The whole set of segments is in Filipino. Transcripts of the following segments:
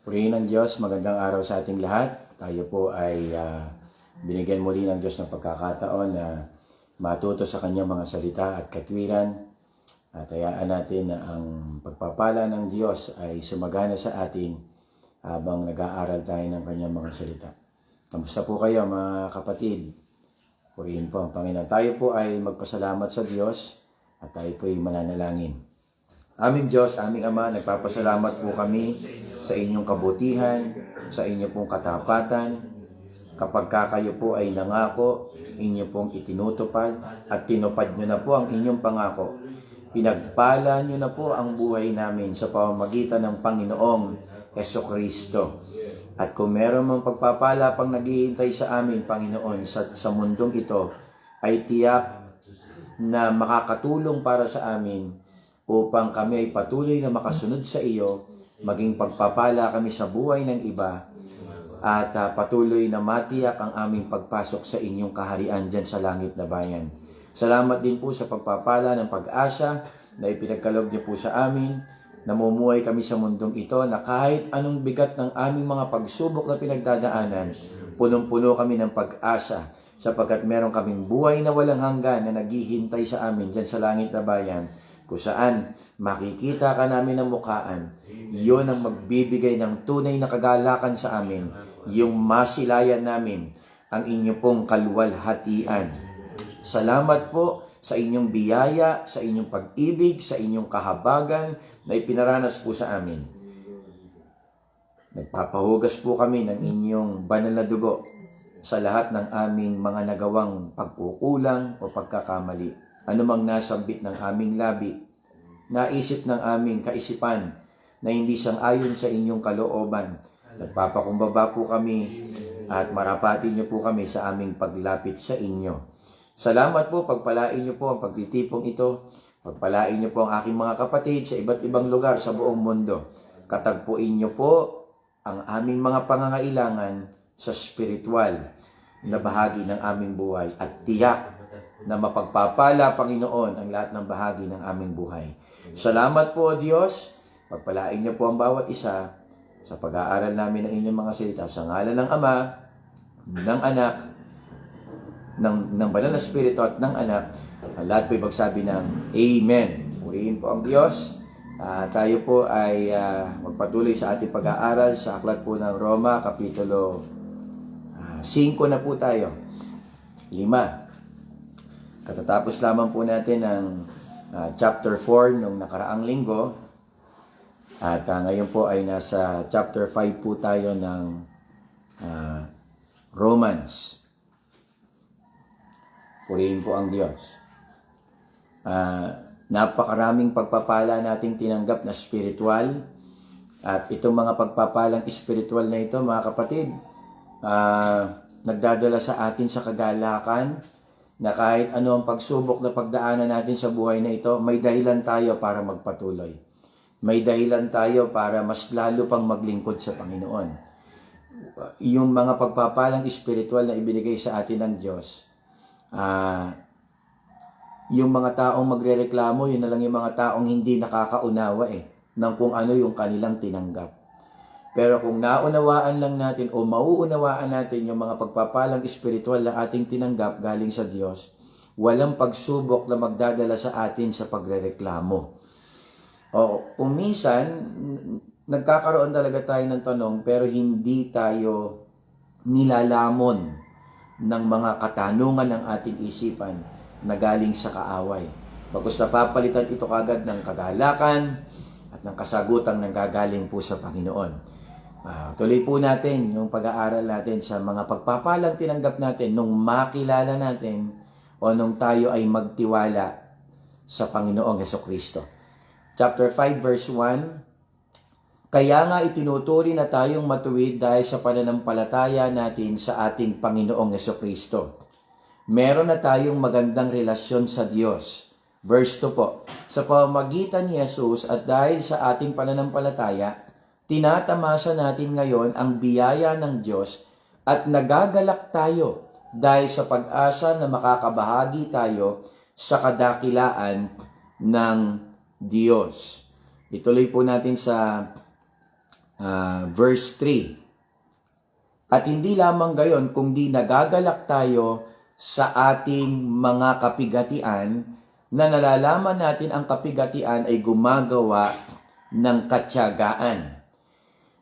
Purihin ng Diyos, magandang araw sa ating lahat. Tayo po ay binigyan muli ng Diyos ng pagkakataon na matuto sa kanyang mga salita at katwiran. At hayaan natin na ang pagpapala ng Diyos ay sumagana sa atin habang nag-aaral tayo ng kanyang mga salita. Kamusta po kayo mga kapatid? Purihin po ang Panginoon. Tayo po ay magpasalamat sa Diyos at tayo po ay mananalangin. Aming Diyos, aming Ama, nagpapasalamat po kami sa inyong kabutihan, sa inyong pong katapatan. Kapag kayo po ay nangako, inyo pong itinutupad at tinupad nyo na po ang inyong pangako. Pinagpala nyo na po ang buhay namin sa pamamagitan ng Panginoong Hesukristo. At kung meron mang pagpapala pang naghihintay sa amin, Panginoon, sa mundong ito, ay tiyak na makakatulong para sa amin upang kami ay patuloy na makasunod sa iyo, maging pagpapala kami sa buhay ng iba, at patuloy na matiyak ang aming pagpasok sa inyong kaharian dyan sa langit na bayan. Salamat din po sa pagpapala ng pag-asa na ipinagkaloob niyo po sa amin. Namumuhay kami sa mundong ito na kahit anong bigat ng aming mga pagsubok na pinagdadaanan, punong-puno kami ng pag-asa sapagkat meron kaming buhay na walang hanggan na naghihintay sa amin dyan sa langit na bayan, kung saan makikita ka namin ng mukhaan. Iyon ang magbibigay ng tunay na kagalakan sa amin, yung masilayan namin ang inyong pong kaluwalhatian. Salamat po sa inyong biyaya, sa inyong pag-ibig, sa inyong kahabagan na ipinaranas po sa amin. Nagpapahugas po kami ng inyong banal na dugo sa lahat ng aming mga nagawang pagkukulang o pagkakamali. Anumang nasambit ng aming labi, naisip ng aming kaisipan na hindi sang-ayon sa inyong kalooban. Nagpapakumbaba po kami at marapati niyo po kami sa aming paglapit sa inyo. Salamat po, pagpalain niyo po ang pagtitipong ito. Pagpalain niyo po ang aking mga kapatid sa iba't ibang lugar sa buong mundo. Katagpuin niyo po ang aming mga pangangailangan sa spiritual na bahagi ng aming buhay at tiyak na mapagpapala, Panginoon, ang lahat ng bahagi ng aming buhay. Salamat po, Diyos. Pagpalain niyo po ang bawat isa sa pag-aaral namin ng inyong mga salita sa ngalan ng Ama, ng Anak, ng Banal na Espiritu at ng Anak. Lahat po ibagsabi ng Amen. Purihin po ang Diyos. Tayo po ay magpatuloy sa ating pag-aaral sa aklat po ng Roma, Kapitulo 5 na po tayo. 5. Katatapos lamang po natin ng chapter 4 nung nakaraang linggo. At ngayon po ay nasa chapter 5 po tayo ng Romans. Purihin po ang Diyos. Napakaraming pagpapala nating tinanggap na spiritual. At itong mga pagpapalang spiritual na ito, mga kapatid, nagdadala sa atin sa kagalakan na kahit ano ang pagsubok na pagdaanan natin sa buhay na ito, may dahilan tayo para magpatuloy. May dahilan tayo para mas lalo pang maglingkod sa Panginoon. Yung mga pagpapalang espiritual na ibinigay sa atin ng Diyos, yung mga taong magrereklamo, yun na lang yung mga taong hindi nakakaunawa ng kung ano yung kanilang tinanggap. Pero kung naunawaan lang natin o mauunawaan natin yung mga pagpapalang espiritual na ating tinanggap galing sa Diyos, walang pagsubok na magdadala sa atin sa pagrereklamo. O kung minsan, nagkakaroon talaga tayo ng tanong pero hindi tayo nilalamon ng mga katanungan ng ating isipan na galing sa kaaway. Bagkus napapalitan ito kagad ng kagalakan at ng kasagutang nanggagaling po sa Panginoon. Tuloy po natin yung pag-aaral natin sa mga pagpapalang tinanggap natin nung makilala natin o nung tayo ay magtiwala sa Panginoong Hesukristo. Chapter 5 verse 1, kaya nga itinuturi na tayong matuwid dahil sa pananampalataya natin sa ating Panginoong Hesukristo. Meron na tayong magandang relasyon sa Diyos. Verse 2 po, sa pamamagitan ni Jesus at dahil sa ating pananampalataya, tinatamasa natin ngayon ang biyaya ng Diyos at nagagalak tayo dahil sa pag-asa na makakabahagi tayo sa kadakilaan ng Diyos. Ituloy po natin sa verse 3. At hindi lamang gayon, kundi nagagalak tayo sa ating mga kapigatian na nalalaman natin ang kapigatian ay gumagawa ng katyagaan.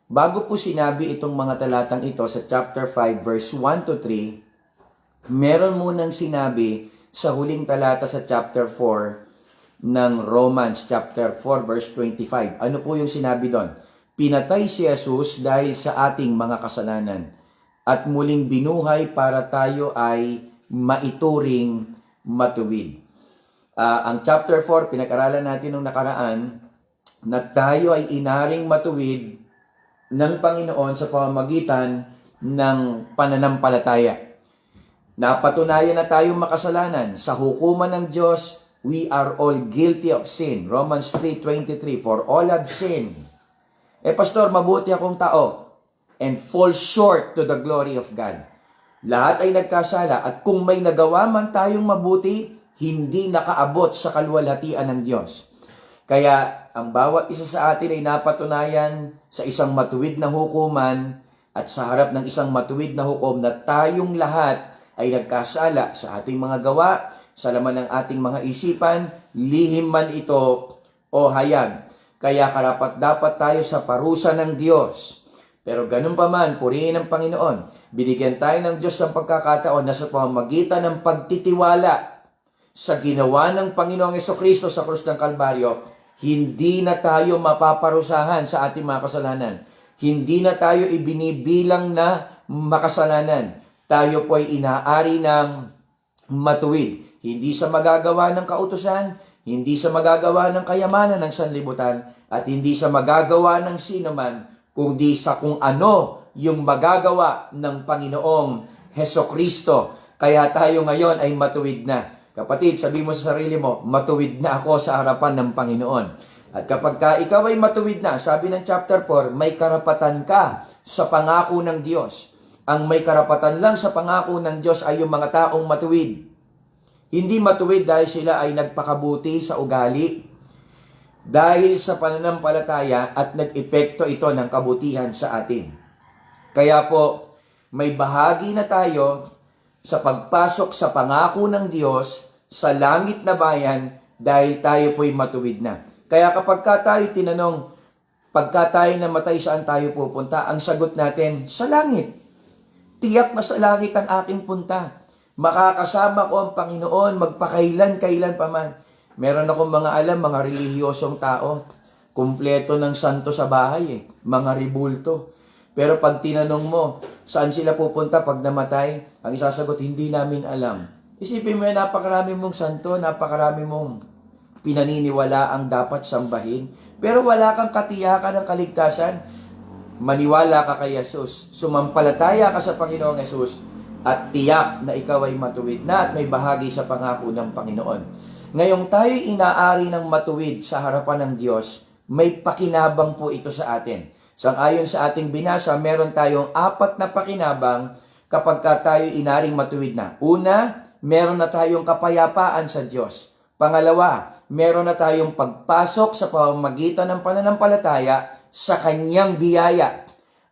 Bago po sinabi itong mga talatang ito sa chapter 5 verse 1 to 3, meron munang sinabi sa huling talata sa chapter 4 ng Romans chapter 4 verse 25. Ano po yung sinabi doon? Pinatay si Jesus dahil sa ating mga kasalanan at muling binuhay para tayo ay maituring matuwid. Ang chapter 4, pinag-aralan natin nung nakaraan na tayo ay inaring matuwid ng Panginoon sa pamamagitan ng pananampalataya. Napatunayan na tayong makasalanan. Sa hukuman ng Diyos, we are all guilty of sin. Romans 3:23, for all have sinned. Pastor, mabuti akong tao and fall short to the glory of God. Lahat ay nagkasala at kung may nagawa man tayong mabuti, hindi nakaabot sa kaluwalhatian ng Diyos. Kaya ang bawat isa sa atin ay napatunayan sa isang matuwid na hukuman at sa harap ng isang matuwid na hukom na tayong lahat ay nagkasala sa ating mga gawa, sa laman ng ating mga isipan, lihim man ito o hayag. Kaya karapat-dapat tayo sa parusa ng Diyos. Pero ganun pa man, purihin ang Panginoon. Binigyan tayo ng Diyos ng pagkakataon na sa pamamagitan ng pagtitiwala sa ginawa ng Panginoong Jesucristo sa krus ng Kalbaryo, hindi na tayo mapaparusahan sa ating mga kasalanan. Hindi na tayo ibinibilang na makasalanan. Tayo po ay inaari ng matuwid. Hindi sa magagawa ng kautusan, hindi sa magagawa ng kayamanan ng sanlibutan, at hindi sa magagawa ng sinuman, kundi sa kung ano yung magagawa ng Panginoong Hesukristo. Kaya tayo ngayon ay matuwid na. Kapatid, sabi mo sa sarili mo, matuwid na ako sa harapan ng Panginoon. At kapag ikaw ay matuwid na, sabi ng chapter 4, may karapatan ka sa pangako ng Diyos. Ang may karapatan lang sa pangako ng Diyos ay yung mga taong matuwid. Hindi matuwid dahil sila ay nagpakabuti sa ugali, dahil sa pananampalataya at nag-epekto ito ng kabutihan sa atin. Kaya po, may bahagi na tayo sa pagpasok sa pangako ng Diyos sa langit na bayan dahil tayo po'y matuwid na. Kaya kapag tayo tinanong, pagka tayo namatay saan tayo pupunta, ang sagot natin, sa langit. Tiyak na sa langit ang aking punta. Makakasama ko ang Panginoon magpakailan-kailan pa man. Meron akong mga alam, mga relihiyosong tao, kumpleto ng santo sa bahay, mga ribulto. Pero pag tinanong mo, saan sila pupunta pag namatay, ang isasagot, hindi namin alam. Isipin mo yan, napakarami mong santo, napakarami mong pinaniniwala ang dapat sambahin, pero wala kang katiyakan ng kaligtasan. Maniwala ka kay Jesus, sumampalataya ka sa Panginoong Jesus, at tiyak na ikaw ay matuwid na at may bahagi sa pangako ng Panginoon. Ngayong tayo'y inaari ng matuwid sa harapan ng Diyos, may pakinabang po ito sa atin. Sang-ayon sa ating binasa, meron tayong 4 na pakinabang kapag tayo'y inaring matuwid na. Una, meron na tayong kapayapaan sa Diyos. Pangalawa, meron na tayong pagpasok sa pamamagitan ng pananampalataya sa Kanyang biyaya.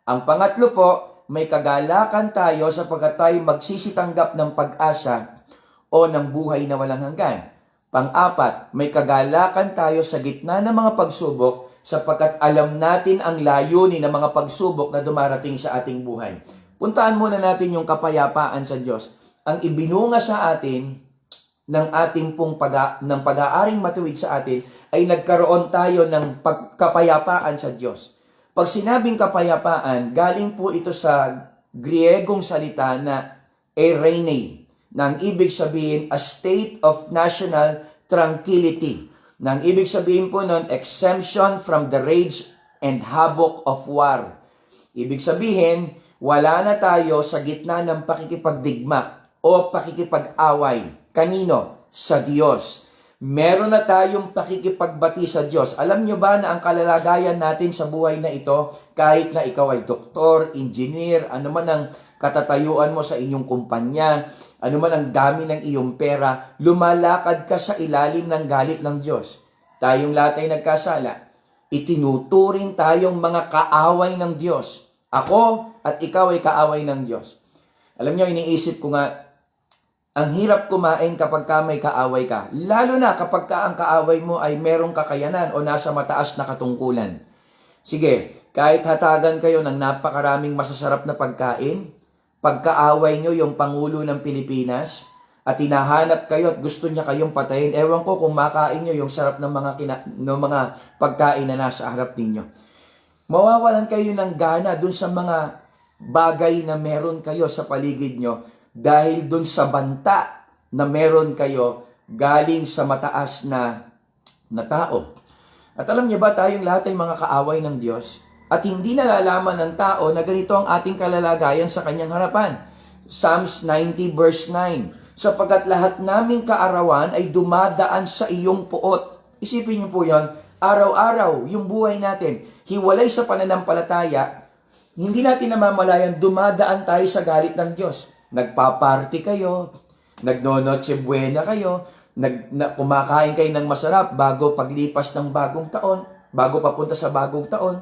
Ang pangatlo po, may kagalakan tayo sapagkat tayo magsisitanggap ng pag-asa o ng buhay na walang hanggan. Pang-apat, may kagalakan tayo sa gitna ng mga pagsubok sapagkat alam natin ang layunin ng mga pagsubok na dumarating sa ating buhay. Puntaan muna natin yung kapayapaan sa Diyos. Ang ibinunga sa atin ng ating ng pag-aaring matuwid sa atin ay nagkaroon tayo ng kapayapaan sa Diyos. Pag sinabing kapayapaan, galing po ito sa Griegong salita na eirene, nang ibig sabihin a state of national tranquility. Nang ibig sabihin po nun, exemption from the rage and havoc of war. Ibig sabihin, wala na tayo sa gitna ng pakikipagdigma o pakikipag-away. Kanino? Sa Diyos. Meron na tayong pakikipagbati sa Diyos. Alam nyo ba na ang kalalagayan natin sa buhay na ito, kahit na ikaw ay doktor, engineer, ano man ang katatayuan mo sa inyong kumpanya, ano man ang dami ng iyong pera, lumalakad ka sa ilalim ng galit ng Diyos. Tayong lahat ay nagkasala. Itinuturing tayong mga kaaway ng Diyos. Ako at ikaw ay kaaway ng Diyos. Alam niyo, iniisip ko nga, ang hirap kumain kapag ka may kaaway ka. Lalo na kapag ka ang kaaway mo ay merong kakayanan o nasa mataas na katungkulan. Sige, kahit hatagan kayo ng napakaraming masasarap na pagkain, pagkaaway nyo yung Pangulo ng Pilipinas, at hinahanap kayo at gusto niya kayong patayin, ewan ko kung makain nyo yung sarap ng mga pagkain na nasa harap ninyo. Mawawalan kayo ng gana dun sa mga bagay na meron kayo sa paligid nyo dahil dun sa banta na meron kayo galing sa mataas na tao. At alam niyo ba, tayong lahat ay mga kaaway ng Diyos at hindi nalalaman ng tao na ganito ang ating kalalagayan sa kanyang harapan. Psalms 90 verse 9, sapagkat lahat naming kaarawan ay dumadaan sa iyong puot. Isipin niyo po yon, araw-araw yung buhay natin, hiwalay sa pananampalataya, hindi natin namamalayan dumadaan tayo sa galit ng Diyos. Nagpaparty kayo, nagnonoche buena kayo, kumakain kayo ng masarap bago paglipas ng bagong taon, bago papunta sa bagong taon.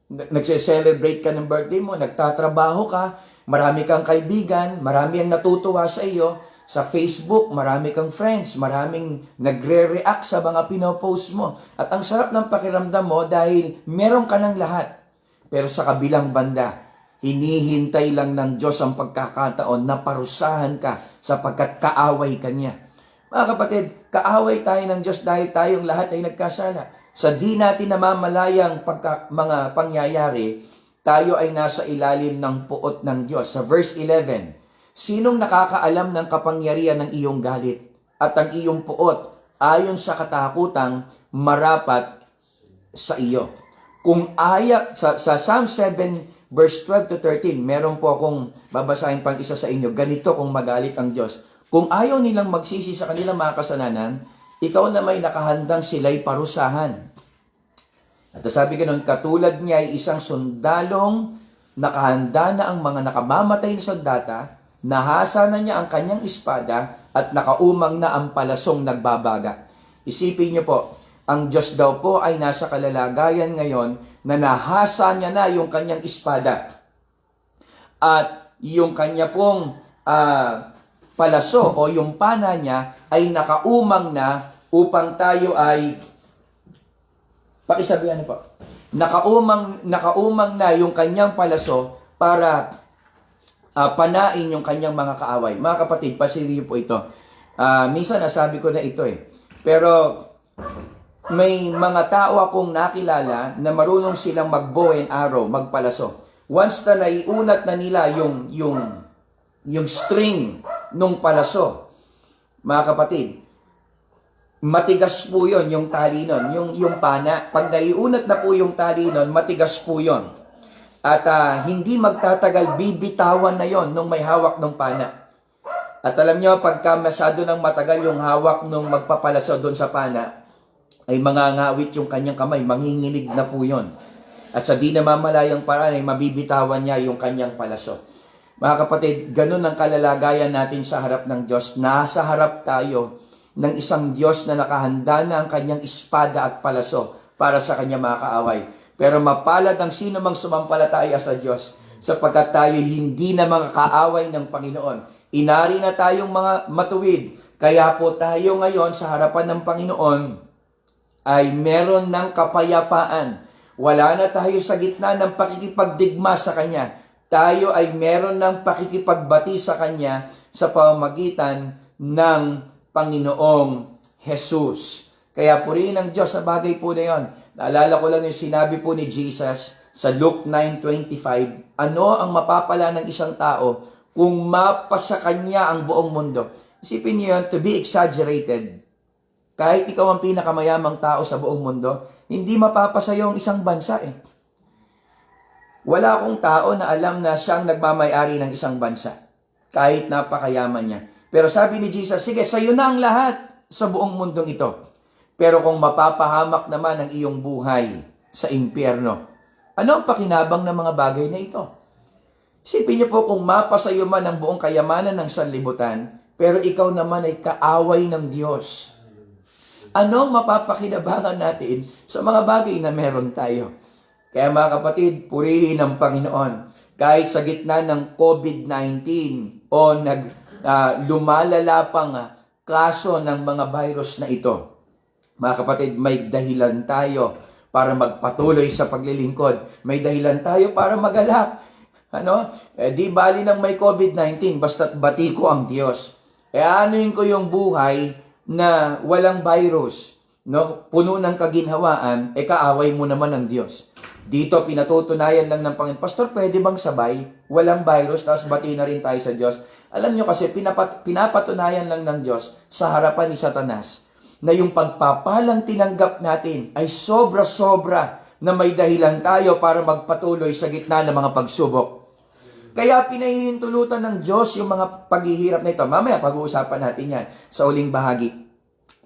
Nagse-celebrate ka ng birthday mo, nagtatrabaho ka, marami kang kaibigan, marami ang natutuwa sa iyo, sa Facebook, marami kang friends, maraming nagre-react sa mga pinopost mo. At ang sarap ng pakiramdam mo dahil meron ka ng lahat. Pero sa kabilang banda, hinihintay lang ng Diyos ang pagkakataon na parusahan ka sapagkat kaaway ka niya. Mga kapatid, kaaway tayo ng Diyos dahil tayong lahat ay nagkasala. Sa di natin namamalayang mga pangyayari, tayo ay nasa ilalim ng puot ng Diyos. Sa verse 11, sinong nakakaalam ng kapangyarihan ng iyong galit at ang iyong puot ayon sa katakutang marapat sa iyo? Kung sa Psalm 7 verse 12 to 13, meron po akong babasahin pang isa sa inyo. Ganito kung magalit ang Diyos. Kung ayaw nilang magsisi sa kanilang mga kasalanan, ikaw na may nakahandang sila'y parusahan. At sabi ganun, katulad niya ay isang sundalong nakahanda na ang mga nakamamatay na sundata, nahasa na niya ang kanyang espada at nakaumang na ang palasong nagbabaga. Isipin niyo po, ang Diyos daw po ay nasa kalalagayan ngayon na nahasa niya na yung kanyang espada. At yung kanya pong palaso o yung pana niya ay nakaumang na upang tayo ay pakisabihan po. Nakaumang na yung kanyang palaso para panain yung kanyang mga kaaway. Mga kapatid, pasilyo po ito. Minsan nasabi ko na ito eh. Pero may mga tao akong nakilala na marunong silang mag-bow and arrow, magpalaso. Once na naiunat na nila yung string nung palaso, mga kapatid, matigas po yun, yung tali nun, yung pana. Pag naiunat na po yung tali nun, matigas po yun. At hindi magtatagal, bibitawan na yon nung may hawak ng pana. At alam nyo, pagka masyado nang matagal yung hawak nung magpapalaso doon sa pana, ay mangangawit yung kanyang kamay, manginginig na po yon. At sa di namamalayang paraan ay mabibitawan niya yung kanyang palaso. Mga kapatid, ganun ang kalalagayan natin sa harap ng Diyos. Nasa harap tayo ng isang Diyos na nakahanda na ang kanyang espada at palaso para sa kanyang mga kaaway. Pero mapalad ang sino mang sumampalataya sa Diyos sapagkat tayo hindi na mga kaaway ng Panginoon. Inari na tayong mga matuwid. Kaya po tayo ngayon sa harapan ng Panginoon ay meron ng kapayapaan. Wala na tayo sa gitna ng pakikipagdigma sa Kanya. Tayo ay meron ng pakikipagbati sa Kanya sa pamamagitan ng Panginoong Jesus. Kaya purihin ang Diyos sa bagay po na yon. Naalala ko lang yung sinabi po ni Jesus sa Luke 9:25, ano ang mapapala ng isang tao kung mapasa kanya ang buong mundo? Isipin niyo yun, to be exaggerated. Kahit ikaw ang pinakamayamang tao sa buong mundo, hindi mapapasa yung isang bansa eh. Wala akong tao na alam na siyang nagmamay-ari ng isang bansa, kahit napakayaman niya. Pero sabi ni Jesus, sige, sa'yo na ang lahat sa buong mundong ito. Pero kung mapapahamak naman ang iyong buhay sa impyerno, ano ang pakinabang ng mga bagay na ito? Isipin niyo po kung mapasayo man ang buong kayamanan ng sanlibutan, pero ikaw naman ay kaaway ng Diyos. Anong mapapakinabangan natin sa mga bagay na meron tayo? Kaya mga kapatid, purihin ang Panginoon. Kahit sa gitna ng COVID-19 o lumalala pang kaso ng mga virus na ito, mga kapatid, may dahilan tayo para magpatuloy sa paglilingkod. May dahilan tayo para magalak. Di bali nang may COVID-19, basta't bati ko ang Diyos. Anuin ko yung buhay na walang virus, puno ng kaginhawaan, kaaway mo naman ang Diyos. Dito, pinatutunayan lang ng Panginoon, Pastor, pwede bang sabay? Walang virus, tapos bati na rin tayo sa Diyos. Alam nyo kasi, pinapatunayan lang ng Diyos sa harapan ni Satanas na yung pagpapalang tinanggap natin ay sobra-sobra na may dahilan tayo para magpatuloy sa gitna ng mga pagsubok. Kaya pinahihintulutan ng Diyos yung mga paghihirap na ito. Mamaya pag-uusapan natin yan sa uling bahagi.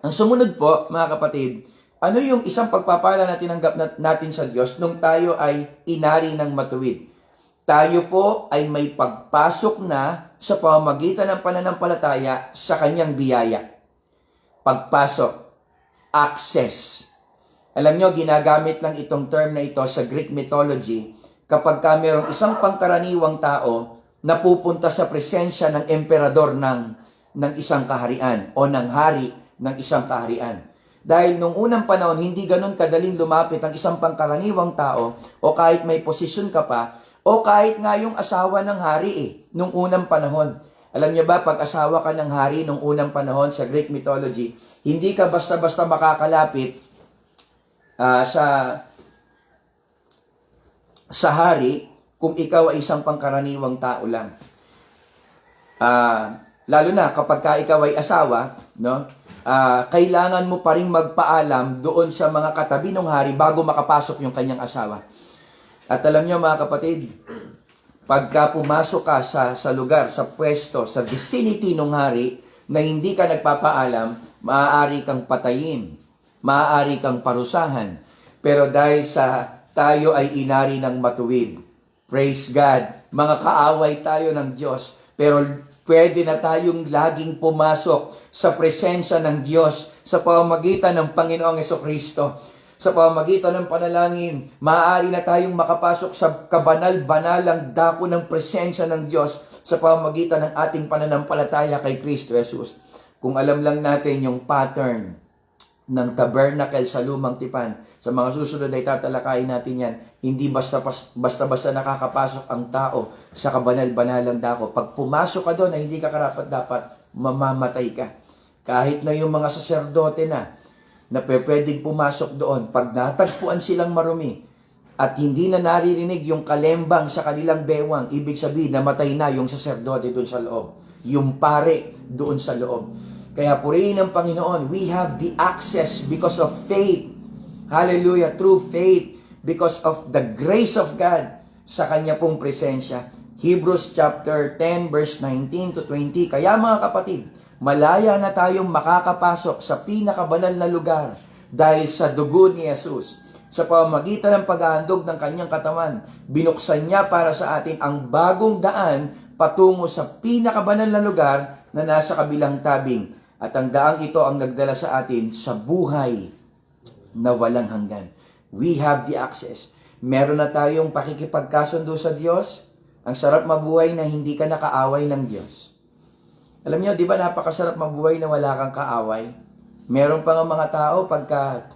Ang sumunod po, mga kapatid, ano yung isang pagpapala na tinanggap natin sa Diyos nung tayo ay inari ng matuwid? Tayo po ay may pagpasok na sa pamamagitan ng pananampalataya sa kanyang biyaya. Pagpasok, access. Alam nyo, ginagamit lang itong term na ito sa Greek mythology kapag mayroong isang pangkaraniwang tao na pupunta sa presensya ng emperador ng isang kaharian o ng hari ng isang kaharian. Dahil nung unang panahon, hindi ganun kadaling lumapit ang isang pangkaraniwang tao o kahit may posisyon ka pa o kahit nga yung asawa ng hari nung unang panahon. Alam niyo ba, pag asawa ka ng hari nung unang panahon sa Greek mythology, hindi ka basta-basta makakalapit sa hari kung ikaw ay isang pangkaraniwang tao lang. Lalo na kapag ikaw ay asawa, kailangan mo pa rin magpaalam doon sa mga katabi ng hari bago makapasok yung kanyang asawa. At alam niyo mga kapatid, pagka pumasok ka sa lugar, sa pwesto, sa vicinity ng hari na hindi ka nagpapaalam, maaari kang patayin, maaari kang parusahan. Pero dahil sa tayo ay inari ng matuwid, praise God, mga kaaway tayo ng Diyos, pero pwede na tayong laging pumasok sa presensya ng Diyos sa pamamagitan ng Panginoong Jesucristo. Sa pamamagitan ng panalangin, maaari na tayong makapasok sa kabanal-banalang dako ng presensya ng Diyos sa pamamagitan ng ating pananampalataya kay Kristo Jesus. Kung alam lang natin yung pattern ng tabernacle sa Lumang Tipan, sa mga susunod ay tatalakayin natin yan, hindi basta-basta nakakapasok ang tao sa kabanal-banalang dako. Pag pumasok ka doon na hindi ka karapat-dapat, mamamatay ka. Kahit na yung mga saserdote na pwedeng pumasok doon, pag natagpuan silang marumi at hindi na naririnig yung kalembang sa kanilang bewang, ibig sabihin namatay na yung saserdote doon sa loob, yung pare doon sa loob. Kaya purihin ng Panginoon, we have the access because of faith. Hallelujah, through faith, because of the grace of God sa Kanya pong presensya. Hebrews chapter 10 verse 19 to 20. Kaya mga kapatid, malaya na tayong makakapasok sa pinakabanal na lugar dahil sa dugo ni Jesus. Sa pamamagitan ng pag-ahandog ng kanyang katawan, binuksan niya para sa atin ang bagong daan patungo sa pinakabanal na lugar na nasa kabilang tabing. At ang daang ito ang nagdala sa atin sa buhay na walang hanggan. We have the access. Meron na tayong pakikipagkasundo sa Diyos. Ang sarap mabuhay na hindi ka nakaaway ng Diyos. Alam niyo, di ba napakasarap mabuhay na wala kang kaaway? Meron pa nga mga tao, pagka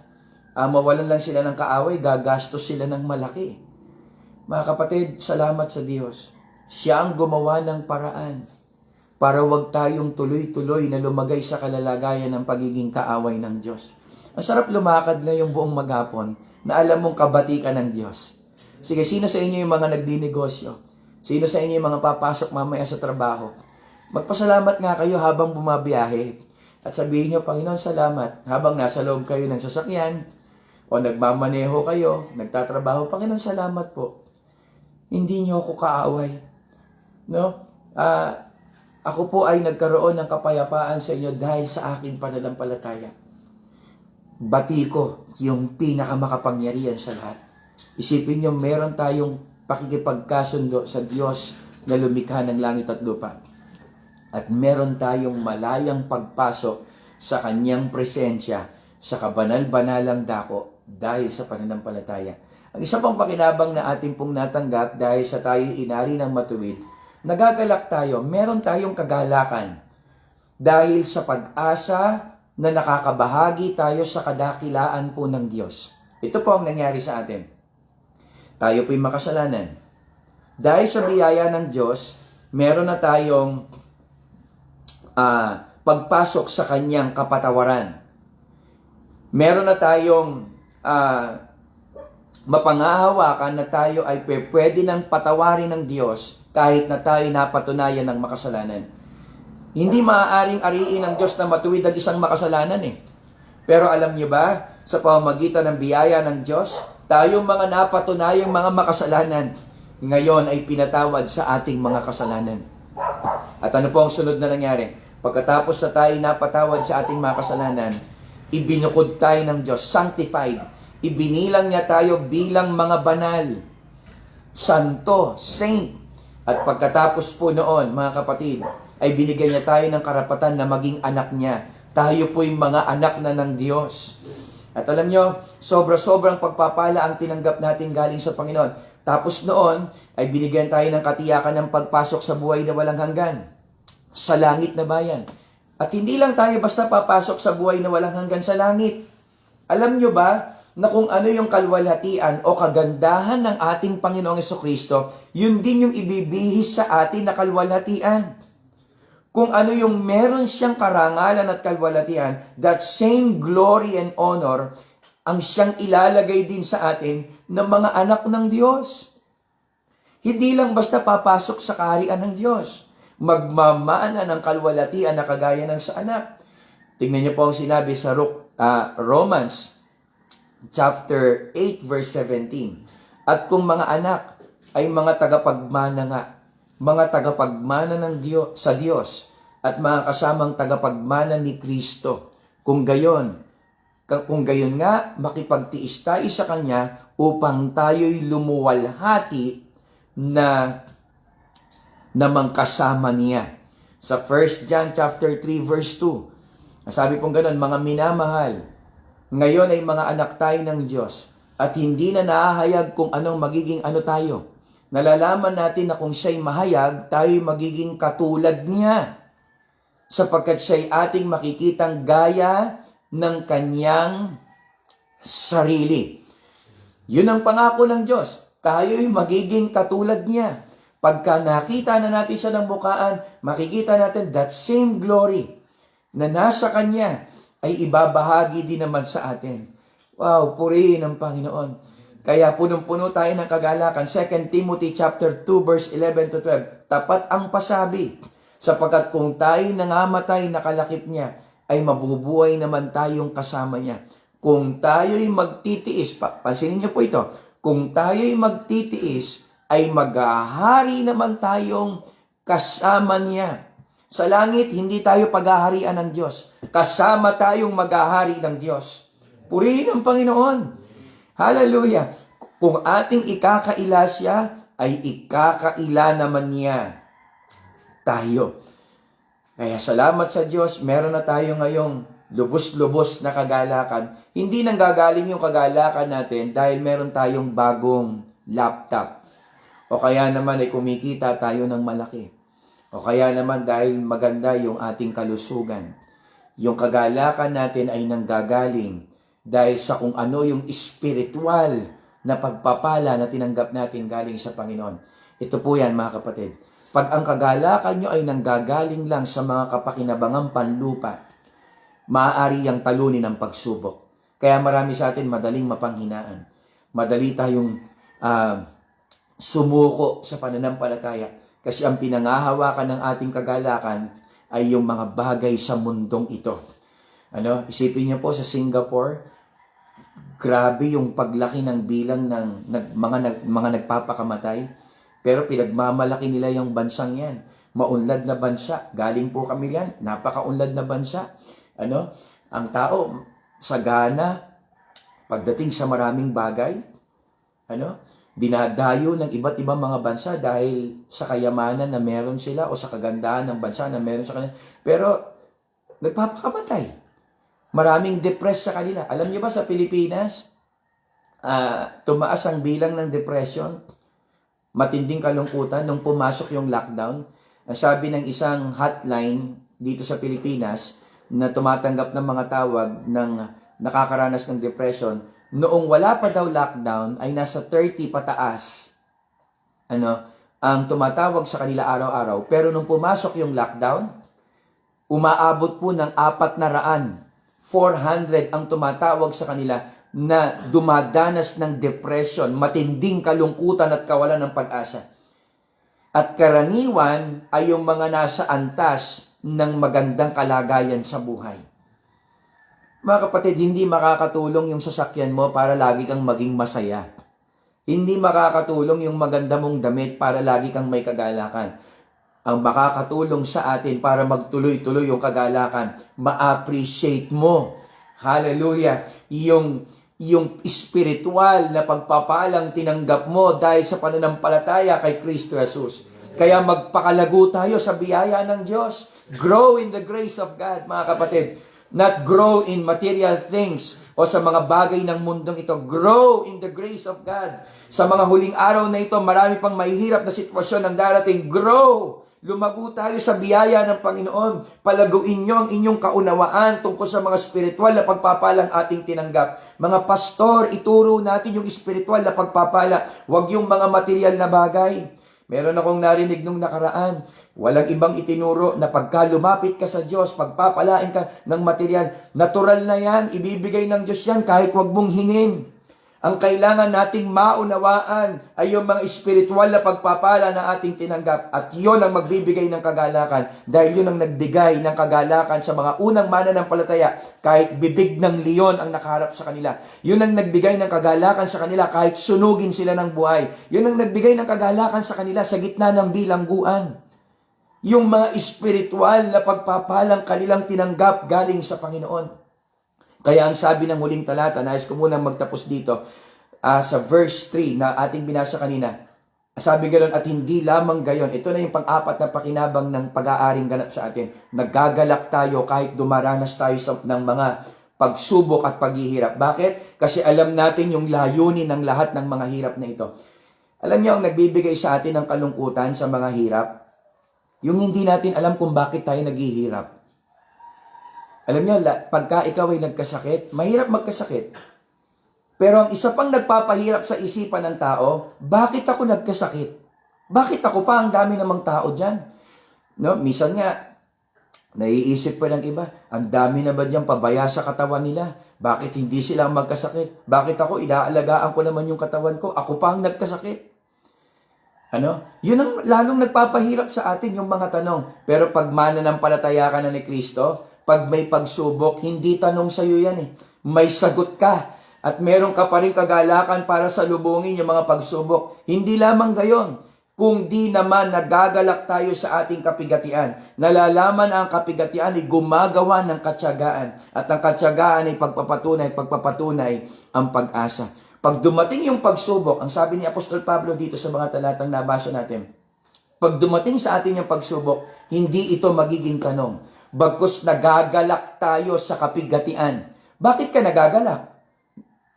mawalan lang sila ng kaaway, gagastos sila ng malaki. Mga kapatid, salamat sa Diyos. Siya ang gumawa ng paraan para wag tayong tuloy-tuloy na lumagay sa kalalagayan ng pagiging kaaway ng Diyos. Ang sarap lumakad ngayong buong maghapon na alam mong kabati ka ng Diyos. Sige, sino sa inyo yung mga nagdinegosyo? Sino sa inyo yung mga papasok mamaya sa trabaho? Magpasalamat nga kayo habang bumabiyahe. At sabihin nyo, Panginoon, salamat. Habang nasa loob kayo ng sasakyan, o nagmamaneho kayo, nagtatrabaho, Panginoon, salamat po. Hindi nyo ako kaaway. Ako po ay nagkaroon ng kapayapaan sa inyo dahil sa aking pananampalataya. Bati ko yung pinakamakapangyarihan sa lahat. Isipin nyo, meron tayong pakikipagkasundo sa Diyos na lumikha ng langit at lupa. At meron tayong malayang pagpasok sa kanyang presensya sa kabanal-banalang dako dahil sa pananampalataya. Ang isa pang pakinabang na ating pong natanggap dahil sa tayo inari ng matuwid, nagagalak tayo, meron tayong kagalakan dahil sa pag-asa na nakakabahagi tayo sa kadakilaan po ng Diyos. Ito po ang nangyari sa atin. Tayo po'y makasalanan. Dahil sa biyaya ng Diyos, meron na tayong pagpasok sa kanyang kapatawaran. Meron na tayong mapangahawakan na tayo ay pwede nang patawarin ng Diyos kahit na tayo napatunayan ng makasalanan. Hindi maaaring ariin ng Diyos na matuwid ang isang makasalanan eh. Pero alam niyo ba, sa pamamagitan ng biyaya ng Diyos, tayong mga napatunayang mga makasalanan, ngayon ay pinatawad sa ating mga kasalanan. At ano po ang sunod na nangyari? Pagkatapos na tayo napatawad sa ating mga kasalanan, ibinukod tayo ng Diyos, sanctified. Ibinilang niya tayo bilang mga banal, santo, saint. At pagkatapos po noon, mga kapatid, ay binigyan niya tayo ng karapatan na maging anak niya. Tayo po'y mga anak na ng Diyos. At alam niyo, sobra-sobrang pagpapala ang tinanggap natin galing sa Panginoon. Tapos noon, ay binigyan tayo ng katiyakan ng pagpasok sa buhay na walang hanggan, sa langit na bayan. At hindi lang tayo basta papasok sa buhay na walang hanggan sa langit. Alam niyo ba, na kung ano yung kalwalhatian o kagandahan ng ating Panginoong Jesucristo, yun din yung ibibihis sa atin na kalwalhatian. Kung ano yung meron siyang karangalan at kalwalhatian, that same glory and honor ang siyang ilalagay din sa atin ng mga anak ng Diyos. Hindi lang basta papasok sa kaharian ng Diyos, magmamana ng kalwalhatian na kagaya ng sa anak. Tingnan niyo po ang sinabi sa Romans chapter 8 verse 17. At kung mga anak ay mga tagapagmana nga, mga tagapagmana ng Diyos, sa Diyos, at mga kasamang tagapagmana ni Kristo, kung gayon nga, makipagtiis tayo sa Kanya upang tayo'y lumuwalhati na namang kasama niya. Sa 1 John chapter 3 verse 2, sabi pong ganon, mga minamahal, ngayon ay mga anak tayo ng Diyos at hindi na nahahayag kung anong magiging ano tayo. Nalalaman natin na kung siya'y mahayag, tayo'y magiging katulad niya. Sapagkat siya'y ating makikitang gaya ng kanyang sarili. Yun ang pangako ng Diyos. Tayo'y magiging katulad niya. Pagka nakita na natin siya ng mukhaan, makikita natin that same glory na nasa kanya ay ibabahagi din naman sa atin. Wow, purihin ang Panginoon. Kaya punong-puno tayo ng kagalakan. 2 Timothy chapter 2 verse 11 to 12. Tapat ang pasabi, sapagkat kung tayo nangamatay na kalakip niya, ay mabubuhay naman tayong kasama niya. Kung tayo'y magtitiis, pansinin niyo po ito, kung tayo'y magtitiis, ay maghahari naman tayong kasama niya. Sa langit, hindi tayo paghaharian ng Diyos. Kasama tayong maghahari ng Diyos. Purihin ang Panginoon. Hallelujah. Kung ating ikakaila siya, ay ikakaila naman niya tayo. Kaya salamat sa Diyos, meron na tayo ngayong lubos-lubos na kagalakan. Hindi nang gagaling yung kagalakan natin dahil meron tayong bagong laptop. O kaya naman ay kumikita tayo ng malaki. O kaya naman dahil maganda yung ating kalusugan. Yung kagalakan natin ay nanggagaling dahil sa kung ano yung spiritual na pagpapala na tinanggap natin galing sa Panginoon. Ito po yan mga kapatid. Pag ang kagalakan nyo ay nanggagaling lang sa mga kapakinabangang panlupa, maaari yang talunin ang pagsubok. Kaya marami sa atin madaling mapanghinaan. Madali tayong sumuko sa pananampalataya. Kasi ang pinangahawakan ng ating kagalakan ay yung mga bagay sa mundong ito. Isipin niyo po sa Singapore, grabe yung paglaki ng bilang ng mga nagpapakamatay. Pero pinagmamalaki nila yung bansang yan. Maunlad na bansa. Galing po kami yan. Napakaunlad na bansa. Ang tao, sagana, pagdating sa maraming bagay, dinadayo ng iba't ibang mga bansa dahil sa kayamanan na meron sila o sa kagandahan ng bansa na meron sa kanila. Pero nagpapakamatay. Maraming depressed sa kanila. Alam niyo ba sa Pilipinas, tumaas ang bilang ng depression, matinding kalungkutan nung pumasok yung lockdown. Sabi ng isang hotline dito sa Pilipinas na tumatanggap ng mga tawag ng nakakaranas ng depression, noong wala pa daw lockdown ay nasa 30 pataas ang tumatawag sa kanila araw-araw. Pero nung pumasok yung lockdown, umaabot po ng 400 ang tumatawag sa kanila na dumadanas ng depression, matinding kalungkutan at kawalan ng pag-asa. At karaniwan ay yung mga nasa antas ng magandang kalagayan sa buhay. Mga kapatid, hindi makakatulong yung sasakyan mo para lagi kang maging masaya. Hindi makakatulong yung maganda mong damit para lagi kang may kagalakan. Ang makakatulong sa atin para magtuloy-tuloy yung kagalakan, ma-appreciate mo, hallelujah, yung spiritual na pagpapalang tinanggap mo dahil sa pananampalataya kay Kristo Jesus. Kaya magpakalago tayo sa biyaya ng Diyos. Grow in the grace of God, mga kapatid. Not grow in material things o sa mga bagay ng mundong ito. Grow in the grace of God. Sa mga huling araw na ito, marami pang mahihirap na sitwasyon ang darating. Grow! Lumago tayo sa biyaya ng Panginoon. Palaguin nyo ang inyong kaunawaan tungkol sa mga spiritual na pagpapalang ating tinanggap. Mga pastor, ituro natin yung spiritual na pagpapala. Huwag yung mga material na bagay. Meron akong narinig nung nakaraan. Walang ibang itinuro na pagka lumapit ka sa Diyos, pagpapalain ka ng material, natural na yan, ibibigay ng Diyos yan kahit wag mong hingin. Ang kailangan nating maunawaan ay yung mga espiritual na pagpapala na ating tinanggap at yun ang magbibigay ng kagalakan dahil yun ang nagbigay ng kagalakan sa mga unang mananampalataya kahit bibig ng leon ang nakaharap sa kanila. Yun ang nagbigay ng kagalakan sa kanila kahit sunugin sila ng buhay. Yun ang nagbigay ng kagalakan sa kanila sa gitna ng bilangguan. Yung mga espiritual na pagpapalang kanilang tinanggap galing sa Panginoon. Kaya ang sabi ng huling talata, nais ko muna magtapos dito, sa verse 3 na ating binasa kanina. Sabi ganoon, at hindi lamang gayon. Ito na yung pang-apat na pakinabang ng pag-aaring ganap sa atin. Nagagalak tayo kahit dumaranas tayo ng mga pagsubok at paghihirap. Bakit? Kasi alam natin yung layunin ng lahat ng mga hirap na ito. Alam niyo, ang nagbibigay sa atin ng kalungkutan sa mga hirap, yung hindi natin alam kung bakit tayo naghihirap. Alam niyo, pagka ikaw ay nagkasakit, mahirap magkasakit. Pero ang isa pang nagpapahirap sa isipan ng tao, bakit ako nagkasakit? Bakit ako pa? Ang dami namang tao dyan. No? Minsan nga, naiisip pa ng iba, ang dami na ba dyan pabaya sa katawan nila? Bakit hindi sila magkasakit? Bakit ako, inaalagaan ko naman yung katawan ko? Ako pa ang nagkasakit. Yun ang lalong nagpapahirap sa atin yung mga tanong. Pero pag mananampalataya ka na ni Kristo, pag may pagsubok, hindi tanong sa iyo yan eh. May sagot ka. At meron ka pa rin kagalakan para salubungin yung mga pagsubok. Hindi lamang gayon. Kung di naman nagagalak tayo sa ating kapigatian, nalalaman ang kapigatian ay gumagawa ng katyagaan. At ang katyagaan ay pagpapatunay ang pag-asa. Pag dumating yung pagsubok, ang sabi ni Apostol Pablo dito sa mga talatang nabasa natin, pag dumating sa atin yung pagsubok, hindi ito magiging tanong. Bagkus nagagalak tayo sa kapigatian. Bakit ka nagagalak?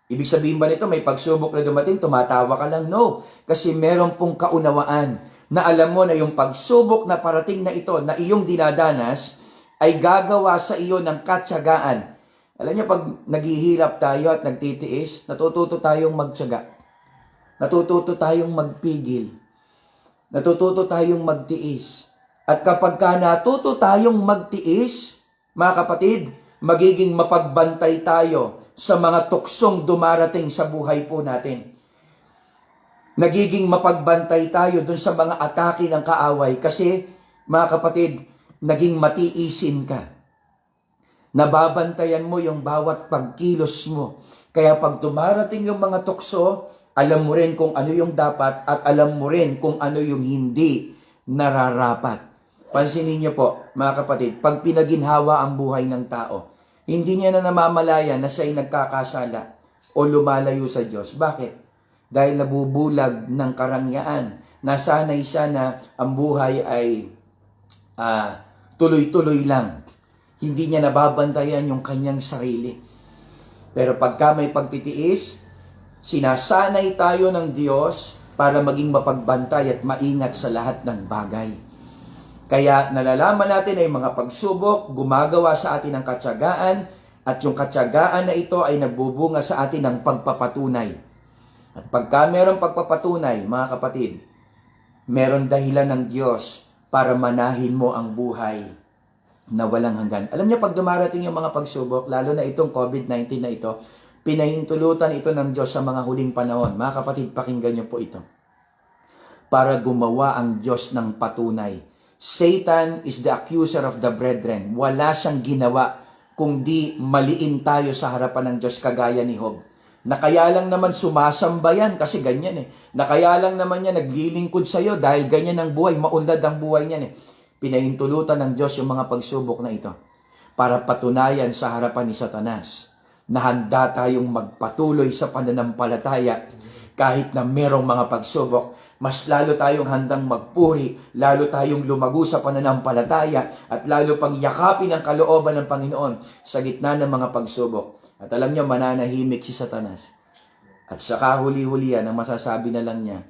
Ibig sabihin ba nito, may pagsubok na dumating, tumatawa ka lang? No. Kasi meron pong kaunawaan na alam mo na yung pagsubok na parating na ito, na iyong dinadanas, ay gagawa sa iyo ng katyagaan. Alam niyo, pag naghihirap tayo at nagtitiis, natututo tayong magtiyaga. Natututo tayong magpigil. Natututo tayong magtiis. At kapag natuto tayong magtiis, mga kapatid, magiging mapagbantay tayo sa mga tuksong dumarating sa buhay po natin. Nagiging mapagbantay tayo dun sa mga atake ng kaaway kasi, mga kapatid, naging matiisin ka. Nababantayan mo yung bawat pagkilos mo. Kaya pag dumarating yung mga tukso, alam mo rin kung ano yung dapat at alam mo rin kung ano yung hindi nararapat. Pansinin niyo po, mga kapatid, pag pinaginhawa ang buhay ng tao, hindi niya na namamalaya na siya'y nagkakasala o lumalayo sa Diyos. Bakit? Dahil nabubulag ng karangyaan. Nasanay siya na ang buhay ay tuloy-tuloy lang. Hindi niya nababantayan yung kanyang sarili. Pero pagka may pagtitiis, sinasanay tayo ng Diyos para maging mapagbantay at maingat sa lahat ng bagay. Kaya nalalaman natin ay mga pagsubok, gumagawa sa atin ng katyagaan, at yung katyagaan na ito ay nagbubunga sa atin ng pagpapatunay. At pagka mayroong pagpapatunay, mga kapatid, meron dahilan ng Diyos para manahin mo ang buhay na walang hanggan. Alam niyo, pag dumarating yung mga pagsubok, lalo na itong COVID-19 na ito, pinahintulutan ito ng Diyos sa mga huling panahon. Mga kapatid, pakinggan niyo po ito. Para gumawa ang Diyos ng patunay. Satan is the accuser of the brethren. Wala siyang ginawa kundi maliin tayo sa harapan ng Diyos kagaya ni Job. Na kaya lang naman sumasamba yan kasi ganyan eh. Na kaya lang naman yan naglilingkod sa iyo dahil ganyan ang buhay, maunlad ang buhay niyan eh. Pinahintulutan ng Diyos yung mga pagsubok na ito para patunayan sa harapan ni Satanas na handa tayong magpatuloy sa pananampalataya kahit na merong mga pagsubok. Mas lalo tayong handang magpuri, lalo tayong lumago sa pananampalataya at lalo pang yakapin ang kalooban ng Panginoon sa gitna ng mga pagsubok. At alam niyo, mananahimik si Satanas. At sa kahuli-hulihan, ang masasabi na lang niya,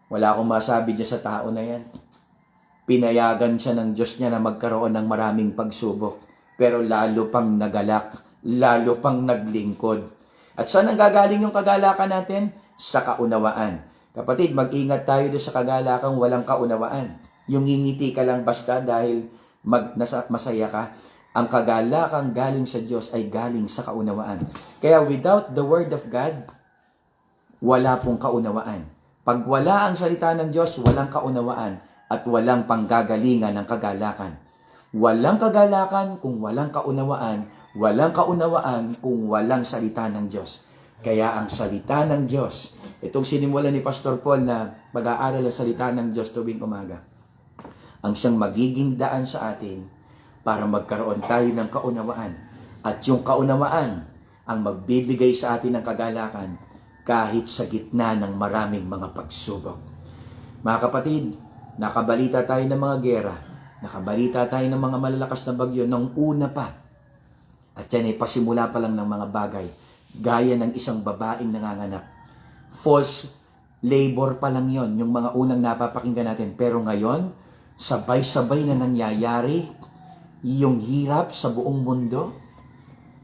wala akong masabi dyan sa tao na yan. Pinayagan siya ng Diyos niya na magkaroon ng maraming pagsubok. Pero lalo pang nagalak, lalo pang naglingkod. At saan ang gagaling yung kagalakan natin? Sa kaunawaan. Kapatid, mag-ingat tayo doon sa kagalakang walang kaunawaan. Yung ngingiti ka lang basta dahil masaya ka. Ang kagalakang galing sa Diyos ay galing sa kaunawaan. Kaya without the Word of God, wala pong kaunawaan. Pag wala ang salita ng Diyos, walang kaunawaan at walang panggagalingan ng kagalakan. Walang kagalakan kung walang kaunawaan, walang kaunawaan kung walang salita ng Diyos. Kaya ang salita ng Diyos, itong sinimulan ni Pastor Paul na pag-aaral ang salita ng Diyos tuwing umaga, ang siyang magiging daan sa atin para magkaroon tayo ng kaunawaan. At yung kaunawaan ang magbibigay sa atin ng kagalakan kahit sa gitna ng maraming mga pagsubok. Mga kapatid, nakabalita tayo ng mga giyera, nakabalita tayo ng mga malalakas na bagyo nung una pa. At yan ay pasimula pa lang ng mga bagay, gaya ng isang babaeng nanganganak. False labor pa lang yon, yung mga unang napapakinggan natin. Pero ngayon, sabay-sabay na nangyayari yung hirap sa buong mundo.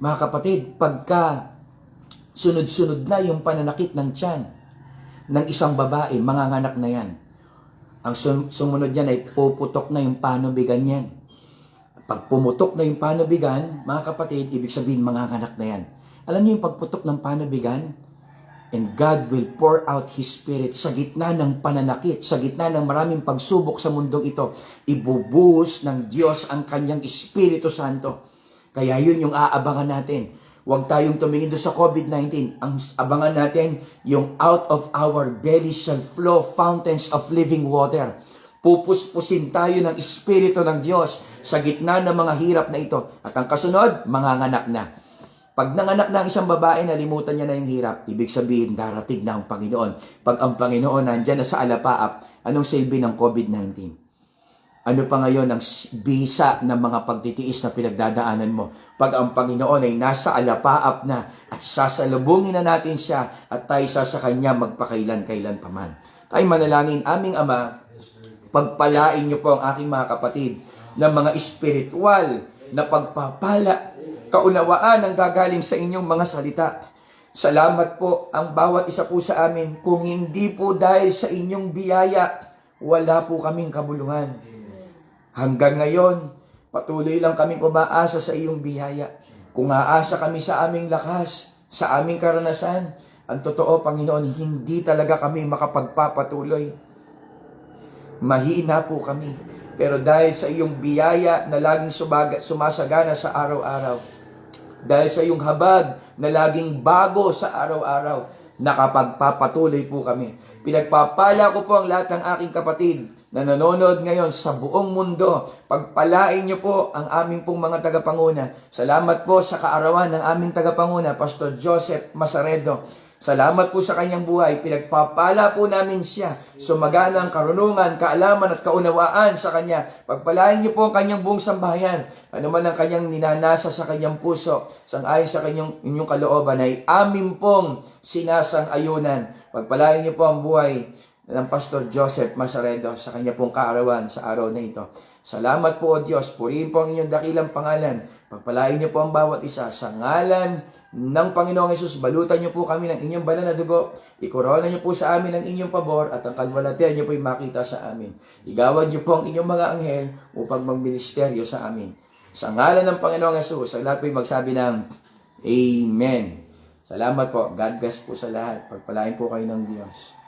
Mga kapatid, pagka sunod-sunod na yung pananakit ng tiyan ng isang babae, manganganak na yan. Ang sumunod yan ay puputok na yung panubigan yan. Pag pumutok na yung panubigan, mga kapatid, ibig sabihin manganganak na yan. Alam niyo yung pagputok ng panubigan? And God will pour out His Spirit sa gitna ng pananakit, sa gitna ng maraming pagsubok sa mundong ito. Ibubuhos ng Diyos ang Kanyang Espiritu Santo. Kaya yun yung aabangan natin. Huwag tayong tumingin doon sa COVID-19. Ang abangan natin, yung out of our belly shall flow fountains of living water. Pupuspusin tayo ng Espiritu ng Diyos sa gitna ng mga hirap na ito. At ang kasunod, manganganak na. Pag nanganak na ang isang babae, nalimutan niya na yung hirap. Ibig sabihin, darating na ang Panginoon. Pag ang Panginoon nandyan na sa alapaap, anong silbi ng COVID-19? Ano pa ngayon ang bisa ng mga pagtitiis na pinagdadaanan mo? Pag ang Panginoon ay nasa alapaap na at sasalubungin na natin siya at tayo sa Kanya magpakailan-kailan paman. Tayo manalangin, aming Ama, pagpalain niyo po ang aking mga kapatid ng mga espiritual na pagpapala, kaunawaan ang gagaling sa inyong mga salita. Salamat po ang bawat isa po sa amin. Kung hindi po dahil sa inyong biyaya, wala po kaming kabuluhan. Hanggang ngayon, patuloy lang kaming umaasa sa iyong biyaya. Kung aasa kami sa aming lakas, sa aming karanasan, ang totoo, Panginoon, hindi talaga kami makapagpapatuloy. Mahina po kami. Pero dahil sa iyong biyaya na laging sumasagana sa araw-araw, dahil sa iyong habag na laging bago sa araw-araw, nakapagpapatuloy po kami. Pinagpapala ko po ang lahat ng aking kapatid na nanonood ngayon sa buong mundo. Pagpalain niyo po ang aming pong mga tagapanguna. Salamat po sa kaarawan ng aming tagapanguna, Pastor Joseph Masaredo. Salamat po sa kanyang buhay. Pinagpapala po namin siya. Sumagana ang karunungan, kaalaman at kaunawaan sa kanya. Pagpalain niyo po ang kanyang buong sambahayan. Ano man ang kanyang ninanasa sa kanyang puso, sangayon sa inyong kalooban ay amin pong sinasang-ayunan. Pagpalain niyo po ang buhay ng Pastor Joseph Masaredo sa kanya pong kaarawan sa araw na ito. Salamat po o Diyos. Purihin po ang inyong dakilang pangalan. Pagpalain niyo po ang bawat isa sa ngalan ng Panginoong Hesus. Balutan niyo po kami ng inyong banal na dugo. Ikorona niyo po sa amin ang inyong pabor at ang kalwalatian niyo po ay makita sa amin. Igawad niyo po ang inyong mga anghel upang magministeryo sa amin. Sa ngalan ng Panginoong Hesus, ang lahat po ay magsabi ng Amen. Salamat po. God bless po sa lahat. Pagpalain po kayo ng Diyos.